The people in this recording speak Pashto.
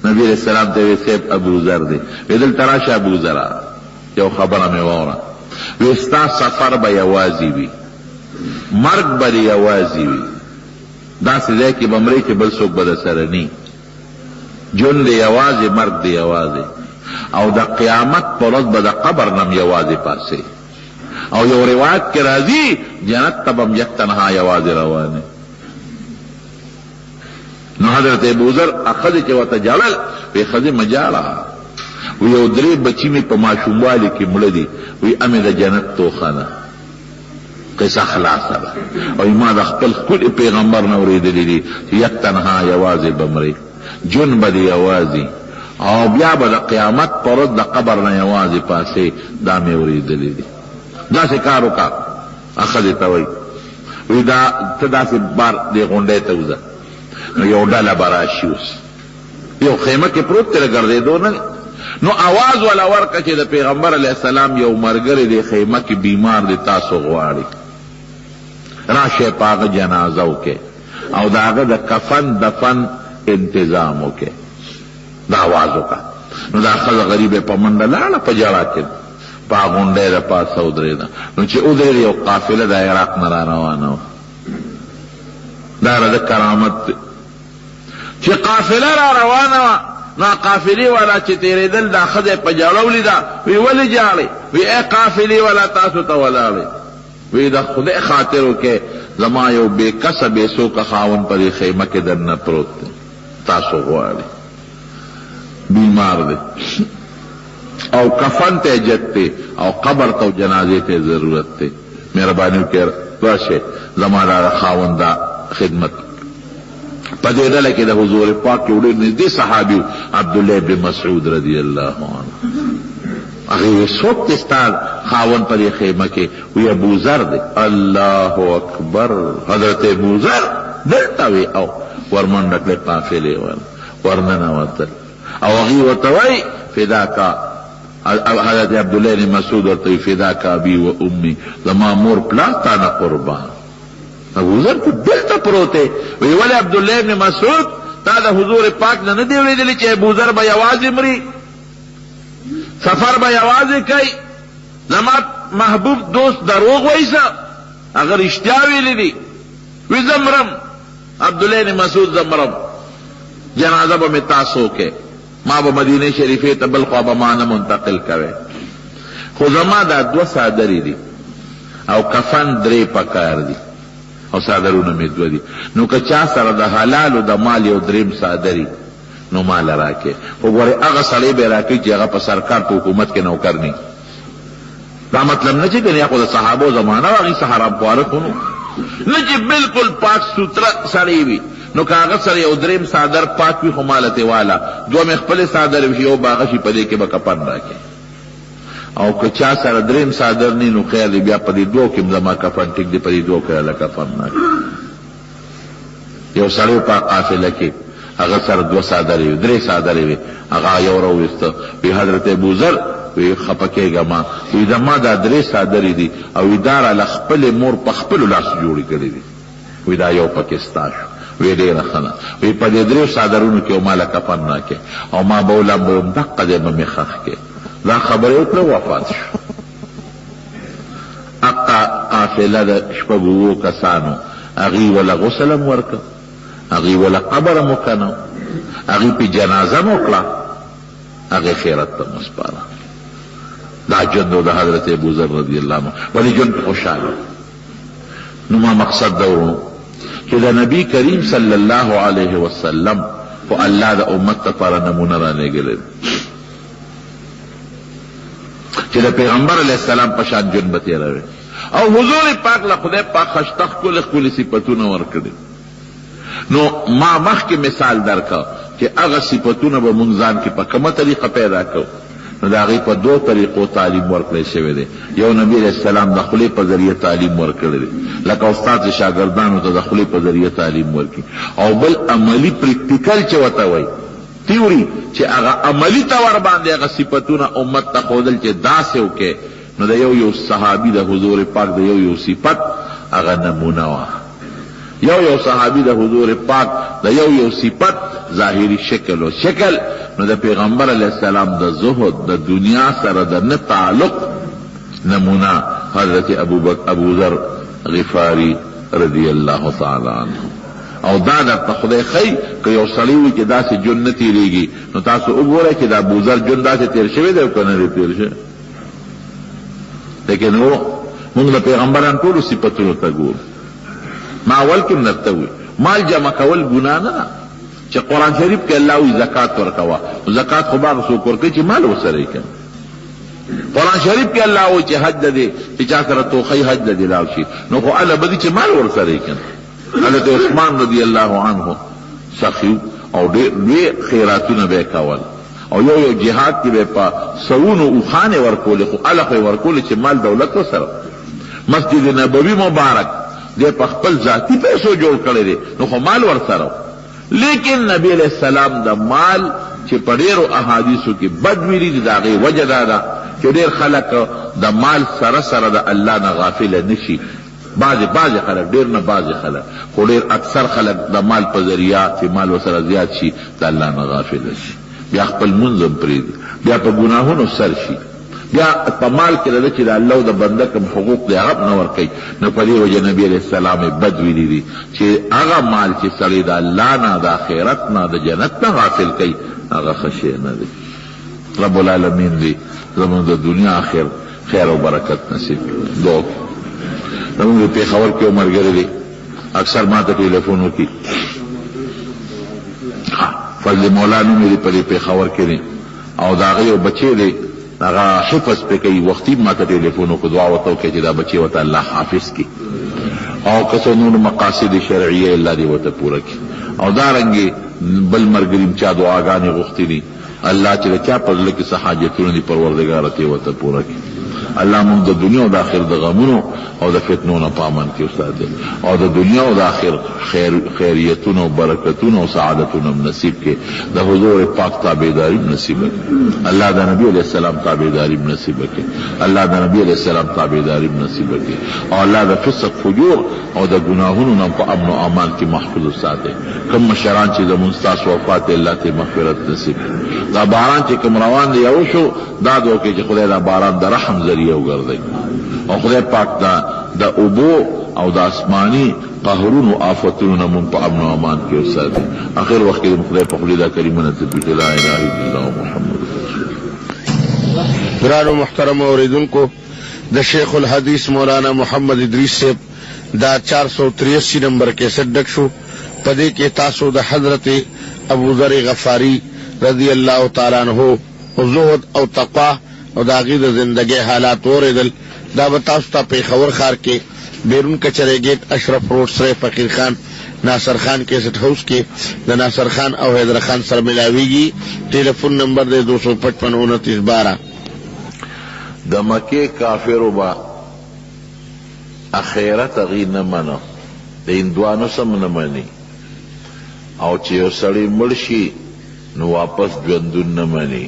نبی علیہ السلام ته وی سیب ابو ذر دی وی دلته راشه ابو ذر یو خبره مې واوره وی ستا سفر به یوازې وي مرګ به دې یوازې وي داسې ځای کې به مرې چې بل څوک به درسره ني ژوند دی یوازې مرګ دی یوازې او د قیامت په ورځ به د قبر نم یوازې پاسې او یو روایت کې راځي جنت ته به یک تنها یوازې روانه نو حضرت ابوذر ښځې چې ورته ژړل وی ښځې مه ژاړه وی یو درې بچي مې په ماشوموالي کې مړه دي وی امې د جنت توښه ده قصه خلاصه ده او ما د خپل ښکلي پیغمبر نه اورېدلي دي چې یک تنها یوازې به مرې ژوند به دې یوازې او بیا به د قیامت پر ورځ د قبر نه یوازې پاسې دا مې اورېدلي دي داسې کار وکړه ښځې ته وایي وی دا ته داسې بار دې غونډۍ ته وځه نو یو ډله به راشي اوس یو خیمه کې پروت دی ګرځېدو نه نو آواز والا ورکه چې د پیغمبر علیه السلام یو ملګری دی خیمه کې بیمار دی تاسو غواړي راشئ په هغه جنازه وکړئ او د هغه د کفن دفن انتظام وکړئ دا آواز وکړه نو دا ښځه غریبه په منډه لاړه په ژړا کې په هغه غونډۍ د پاسه ودرېده نو چې ودرېده یو قافله د عراق نه را روانه وه دا د کرامت دی چې قافله را روانه وه نو قافلې والا چې تېرېدل دا ښځه په ژړه ولیده وی ولې ژاړئ وی ای قافلې والا تاسو ته ولاړئ وی د خدای خاطر وکړئ زما یو بې کسه بې څوکه خاوند په دې خیمه کې دننه پروت دی تاسو غواړئ بیمار دی او کفن ته جت دی او قبر ته جنازې ته ضرورت دی مهرباني وکړئ راشئ زما دا خاوند دا خدمت په دې ډله کې د حضور پاک یو ډېر نږدې صحابي عبدالله ابن مسعود رضی الله عنه هغې وی څوک دی ستا خاوند په دې خیمه کې وی ابوذر دی الله اکبر حضرت ابوذر دلته وی او ورمنډه کړې قافلې ورننوتل او هغې ورته وایي فداکا حضرت عبدالله ابن مسعود ورته وی فداکا ابي و امي زما مور پلار تا نه قربان ابوذر ته دلته پروت دی وی ولې عبدالله ابن مسعود تا د حضور پاک نه نه دی اورېدلی چې ابوذر به یوازې مري سفر به یوازې کوي زما محبوب دوست دروغ وایسه هغه رښتیا ویلي دي وی زه مرم عبدالله ابن مسعود زه مرم جنازه به مې تاسو وکړئ ما به مدینه شریفې ته بل خوا به ما نه منتقل کوئ خو زما دا دوه صادرې دي او کفن درې پکار دي او صادرونه مې دوه دي نو که چا سره د حلالو د مال یو دریم صادري نو مال راکې خو ګورې هغه سړی به راکوي چې هغه په سرکار په حکومت کې نوکر نی دا مطلب نه چې ګنې خو د صحابو زمانه و هغې څه حرام خواره خو نه چې بالکل پاک سوتره سړی وي نو که هغه سره یو دریم صادر پاک وي خو مالتې والا دوه مې خپلې صادر وي یو به هغه شي په دې کې به کفن راکې او که چا سره دریم صادر نی نو خیر دی بیا په دې دوه کې زما کفن ټیک دی په دې دوه کې هله کفن راکې یو سړی په قافله کې هغه سره دوه صادرې وي درې صادرې وي هغه یو راوویسته وی حضرت ابوذر وی خفه کېږه ما وی زما دا درې صادرې دي او وی دا راله خپلې مور په خپلو لاسو جوړې کړې دي وی دا یو پکې ستا شو وی ډېره ښه ده وی په دې درېو صادرونو کې ماله کفن راکې او ما به ولمبوم دقه دی به مې ښخ کې دا خبرې وکړه وفات شو اقا قافله د شپږ اوو کسانو هغې وله غسل هم ورکړه هغې وله قبر هم وکنه هغې پې جنازه هم وکړه هغې خیرت ته مسپاره دا ژوند د حضرت ابوذر رضی الله عنه ولې ژوند خوشحاله نو ما مقصد دا ورونو چې د نبی کریم صلی الله علیه وسلم خو الله د امت لپاره نمونه رالېږلی چې د پیغمبر علیه السلام په شان ژوند به تېروي او حضور پاک له خدای پاک خشته ښکلې ښکلې صفتونه ورکړي نو ما مخکې مثال درکړه چې هغه صفتونه به موږ ځان کې په کومه طریقه پیدا کوو نو د هغې په دوه طریقو تعلیم ورکړی شوی دی یو نبي علیه السلام د خولې په ذریعه تعلیم ورکړی دی لکه استاد شاګردانو ته د خولې په ذریعه تعلیم ورکړي او بل عملي پریکټیکل چې ورته وایي تیوري چې هغه عملي طور باندې هغه صفتونه امت ته ښودل چې داسې وکړې نو د یو صحابي د حضور پاک د یو صفت هغه نمونه وه یو صحابی د حضور پاک د یو صفت ظاهری شکل و شکل نو د پیغمبر علیہ السلام د زهد د دنیا سره د نه تعلق نمونه حضرت ابو ذر غفاری رضی اللہ تعالی عنہ. او دا درته خدای خی که یو سړی وي چې داسې جون نه تېرېږي نو تاسو وګورئ چې د ابوذر جون داسې تېر شوی دی او که نه دی تېر شوی. لیکن موږ د پیغمبران ټولو صفتونو ته ګورو. ما اول کې هم درته وي مال جمع کول ګناه نه ده چې قرآن شریف کې الله وي زکات ورکوه. زکات خو باغ څوک ورکوي چې مال ورسره یې کوي. قرآن شریف کې الله وي چې حج ده چې چا سره توخی حج ده لاړ شي نو خو الله بدي چې مال ورسره یې کوي. حضرت عثمان رضی اللہ عنہ سخیو او ډېر خیراتونه به کول او یو جهاد کې به په سونو اوخانه ورکول خو الله خو ورکول چې مال دولت وسره. مسجد نبوي مبارک دې په خپل ذاتی پیسو جوړ کړی دی نو خو مال ورسره. لیکن نبی علیہ السلام د مال چې په ډېرو احادیثو کې بد ویلي دي د هغې وجه دا ده چې ډېر خلک د مال سره سره د الله نه غافله نشي. بعض خلک ډیر نه بعض خلک خو ډیر اکثر خلک د مال په ذریعہ چې مال ورسره زیات شي د الله نه غافل شي. بیا خپل منظم پرېږدي بیا په ګناهونو سر شي بیا په مال کې رده چې د الله او د بنده کوم حقوق دی هغه نه ورکوي. نو په دې وجه نبي علیه السلام بد ویلي دي چې هغه مال چې سړی د الله نه د آخرت نه د جنت نه حاصل کوي هغه ښه شی نه دی. رب العالمین دی زموږ د دنیا آخر خیر او برکت نصیب کړي. دعا زمونږ پېښور کې یو ملګری دی اکثر ما ته ټلیفون وکړي فضل مولا نوم یې دی په دې پېښور کې دی او د هغه یو بچی دی هغه حفظ پې کوي وختي ما ته ټلیفون وکړو دعا ورته وکړئ چې دا بچی ورته الله حافظ کړي او که څه نور مقاصد شرعیه الله دې ورته پوره کړي. او دارنګې بل ملګري چا دعاګانې غوښتي دي الله چې د چا په زړه کې څه حاجتونه دي پروردګاره ته ورته پوره کړي. الله موږ د دنیا او د آخر د غمونو او د فتنو نه په امن کې وساتي او د دنیا او د آخر خیریتونو او برکتونو او سعادتونو نصیب کې د حضور پاک تابعداري نصیب کړي. الله د نبی علیہ السلام تابعداري نصیب کړي. الله د نبی علیہ السلام تابعداري نصیب کړي او الله د فسق فجور او د ګناهونو نه په امن او امان کې محفوظ وساتي. کوم مشران چې زموږ ستاسو وفات الله ته مغفرت نصیب کړي. دا باران چې کوم روان دی یو شو دا وکړي چې خدای دا باران د رحم ذریعہ وګرځي او خدای پاک د اوبو او د آسماني قهرونو آفتونو نه مونږ په امن او امان کې وساتي. اخر وخت کې خدای په خپل دا کریمه نصیب لا اله الا الله محمد رسول الله. ګرانو محترم اوریدونکو د شیخ الحدیث مولانا محمد ادریس صاحب دا 483 نمبر کیسټ ډک شو. پدې کې تاسو د حضرت ابو ذر غفاری رضی الله تعالی عنہ زهد او تقوا او دا غي د زندګۍ حالات اوریدل. دا به تاسو ته پېښور ښار کې بیرون کچره گیټ اشرف روډ سره فقیر خان ناصر خان کیسټ هاوس کې د ناصر خان او حیدر خان سره ملاویږي. ټلیفون نمبر دی 255 29 12. د مکې کافرو با اخرت غي نه منو د هندوانو سم نه مني او چې یو سړی مړ شي نو واپس ژوندون نه مني.